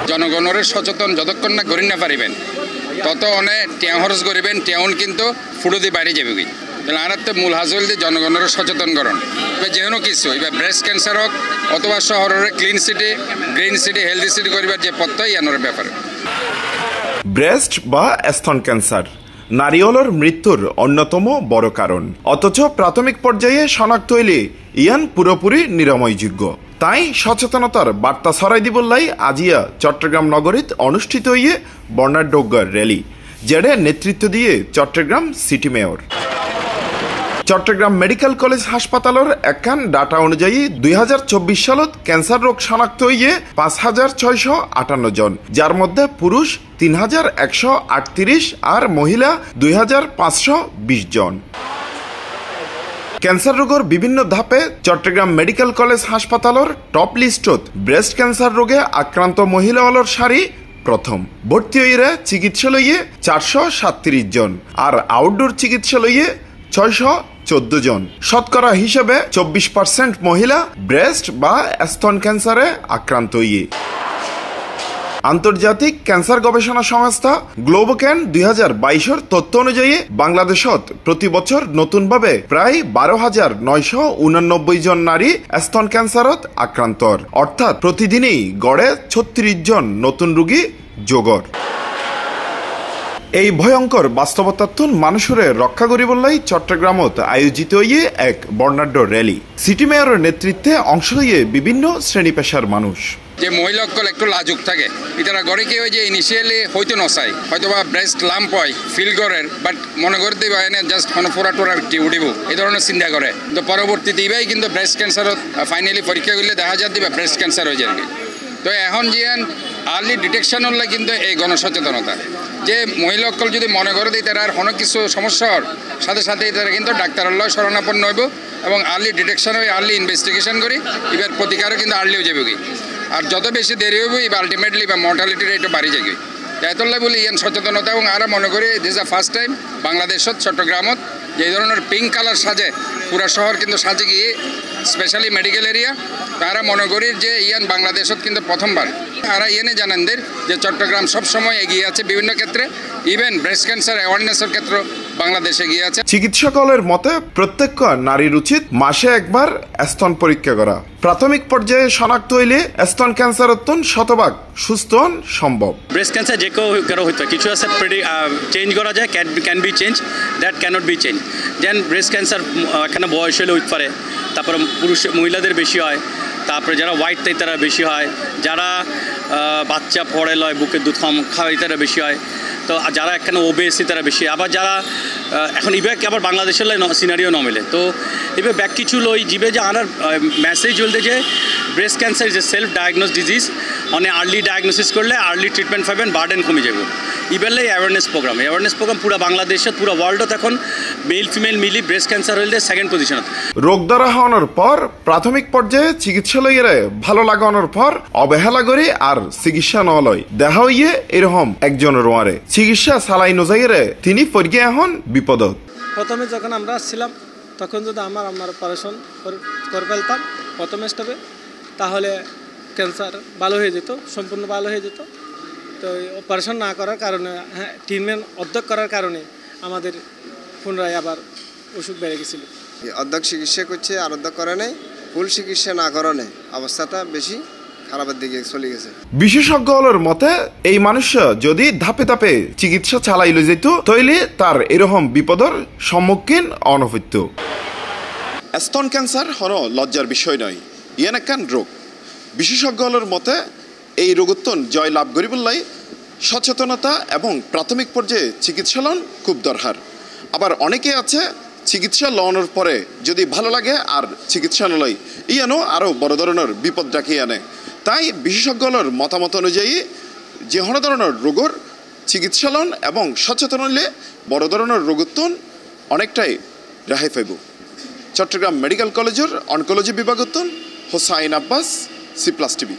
জনগণের সচেতন যতক্ষণ না করি না পারিবেন তত অনেক টিয়া খরচ করিবেন টিয়াউন কিন্তু ফুটো দিয়ে বাইরে যাবে তাহলে আর তো মূল হাজল দিয়ে জনগণের সচেতনকরণ এবার যেহেতু কিছু এবার ব্রেস্ট ক্যান্সার হোক অথবা শহরের clean city green city healthy city করিবার যে পথটাই ইয়ানোর ব্যাপারে। ব্রেস্ট বা স্তন ক্যান্সার নারীওলর মৃত্যুর অন্যতম বড় কারণ, অথচ প্রাথমিক পর্যায়ে শনাক্ত হইলে ইয়ান পুরোপুরি নিরাময়যোগ্য। তাই সচেতনতার বার্তা ছড়াই দিবল্লাই আজিয়া চট্টগ্রাম নগরীত অনুষ্ঠিত হইয়ে বর্ণাঢ্য র্যালি, যেডে নেতৃত্ব দিয়ে Chattogram city mayor. Chattogram medical college হাসপাতালের একখান ডাটা অনুযায়ী 2024 সালত ক্যান্সার রোগ শনাক্ত হইয়ে 5658 জন, যার মধ্যে পুরুষ 3138 আর মহিলা 2520 জন। ক্যান্সার রোগের বিভিন্ন ধাপে চট্টগ্রাম মেডিকেল কলেজ হাসপাতালের টপ লিস্টত ব্রেস্ট ক্যান্সার রোগে আক্রান্ত মহিলা হলর সারি প্রথম। ভর্তি হইরে চিকিৎসালয়ে 437 জন আর আউটডোর চিকিৎসালয়ে 614 জন। শতকরা হিসেবে 24% মহিলা ব্রেস্ট বা স্তন ক্যান্সারে আক্রান্ত হইয়ে। আন্তর্জাতিক ক্যান্সার গবেষণা সংস্থা গ্লোবোক্যান 2022 তথ্য অনুযায়ী বাংলাদেশত প্রতি বছর নতুনভাবে প্রায় 12,989 জন নারী স্তন ক্যান্সারত আক্রান্ত, অর্থাৎ প্রতিদিনই গড়ে 36 জন নতুন রোগী যোগর। এই ভয়ঙ্কর বাস্তবতাত্তুন মানুষের রক্ষা করিবলাই চট্টগ্রামত আয়োজিত হইয়ে এক বর্ণাঢ্য র্যালি। সিটি মেয়রের নেতৃত্বে অংশ লইয়ে বিভিন্ন শ্রেণী পেশার মানুষ। যে মহিলাসকল একটু লাজুক থাকে ইতারা ঘরে কেউ যে ইনিশিয়ালি হয়তো নচায় হয়তো বা ব্রেস্ট লাম্প হয় ফিল করেন, বাট মনে করতে এনে জাস্ট ফোরা টোরা উঠিব এই ধরনের চিন্তা করে, কিন্তু পরবর্তীতে ইবাই কিন্তু ব্রেস্ট ক্যান্সারত ফাইনালি পরীক্ষা করলে দেখা যায় দিবা ব্রেস্ট ক্যান্সার হয়ে যাবে। তো এখন যে আর্লি ডিটেকশন হলে কিন্তু এই গণসচেতনতা যে মহিলাসকল যদি মনে করে দিই তারা আর অনেক কিছু সমস্যার সাথে সাথে তারা কিন্তু ডাক্তারালয় শরণাপন্ন হইব এবং আর্লি ডিটেকশন হয়ে আর্লি ইনভেস্টিগেশন করি এবার প্রতিকারও কিন্তু আর্লি হয়ে যাবে। আর যত বেশি দেরি হইব এবার আলটিমেটলি বা মর্টালিটি রেটও বাড়ি যাবে। তাইতল্লাই বলি ইয়ান সচেতনতা এবং আরও মনে করি দিস আ ফার্স্ট টাইম বাংলাদেশত চট্টগ্রামত যে ধরনের পিঙ্ক কালার সাজে পুরা শহর কিন্তু সাজে গিয়ে স্পেশালি মেডিকেল এরিয়া তারা মনে করি যে ইয়ান বাংলাদেশত কিন্তু প্রথমবার। আর ইয়েনে জানেনদের যে চট্টগ্রাম সবসময় এগিয়ে আছে বিভিন্ন ক্ষেত্রে, ইভেন ব্রেস্ট ক্যান্সার অ্যাওয়ারনেসের ক্ষেত্রে বাংলাদেশ এগিয়ে আছে। চিকিৎসকলের মতে প্রত্যেক নারীর উচিত মাসে একবার স্তন পরীক্ষা করা। প্রাথমিক পর্যায়ে শনাক্ত হইলে স্তন ক্যান্সার শতভাগ সুস্থ সম্ভব। ব্রেস্ট ক্যান্সার যে কেউ হইতে কিছু আছে চেঞ্জ করা যায়, can be change, that cannot be change. যেন ব্রেস্ট ক্যান্সার এখানে বয়স হলে হইতে পারে, তারপরে মহিলাদের বেশি হয়, তারপরে যারা হোয়াইট তাই তারা বেশি হয়, যারা বাচ্চা পড়ে লয় বুকের দুধ কম খাওয়াই তারা বেশি হয়, তো যারা এখানে ওবেসি তারা বেশি, আবার যারা এখন ইব্যাক আবার বাংলাদেশের সিনারিও ন মিলে। তো এবার ব্যাক কিছু লই জিবে যে আনার মেসেজ বলতে যে breast cancer is a self diagnose disease, অনেক আর্লি ডায়াগনোসিস করলে আর্লি ট্রিটমেন্ট পাবেন, বার্ডেন কমে যাবে। ইবেলে অ্যাওয়ারনেস প্রোগ্রাম পুরো বাংলাদেশত পুরো ওয়ার্ল্ডত এখন মেল ফিমেল মিলি ব্রেস্ট ক্যান্সার হইলে সেকেন্ড পজিশনত। রোগ দ্বারা হওয়ানোর পর প্রাথমিক পর্যায়ে চিকিৎসালয়ে ভালো লাগানোর পর অবহেলা করে আর চিকিৎসা নলয় দেখা হইয়ে এরকম একজনের ওয়ারে চিকিৎসা চালাই নজাইরে তিনি পরিগে এখন বিপদত। প্রথমে যখন আমরা আসছিলাম তখন যদি আমার অপারেশন করে ফেলতাম প্রথম স্টেপে তাহলে ক্যান্সার ভালো হয়ে যেত, সম্পূর্ণ ভালো হয়ে যেত। তো অপারেশন না করার কারণে, ট্রিটমেন্ট অর্ধেক করার কারণে আমাদের পুনরায় আবার অসুখ বেড়ে গেছিল। অর্ধেক চিকিৎসা করছে আর অর্ধেক করে নেই, ফুল চিকিৎসা না করানে অবস্থাটা বেশি খারাপের দিকে চলে গেছে। বিশেষজ্ঞদের মতে এই মানুষ যদি ধাপে ধাপে চিকিৎসা চালাইলে যেত তাইলে তার এরকম বিপদের সম্মুখীন অনহইত। স্তন ক্যান্সার হল লজ্জার বিষয় নয়, ইয়ান একখান রোগ। বিশেষজ্ঞদের মতে এই রোগোত্তন জয় লাভ করিবলাই সচেতনতা এবং প্রাথমিক পর্যায়ে চিকিৎসা লন খুব দরকার। আবার অনেকে আছে চিকিৎসা লওয়ানোর পরে যদি ভালো লাগে আর চিকিৎসা নলয় ইয়ানো আরও বড় ধরনের বিপদ ডাকিয়ে আনে। তাই বিশেষজ্ঞদের মতামত অনুযায়ী যে কোনো ধরনের রোগের চিকিৎসা লন এবং সচেতন হলে বড় ধরনের রোগোত্তন অনেকটাই রেহাই পাইব। চট্টগ্রাম মেডিকেল কলেজের অনকোলজি বিভাগোত্তন হোসাইন আব্বাস, C+ TV।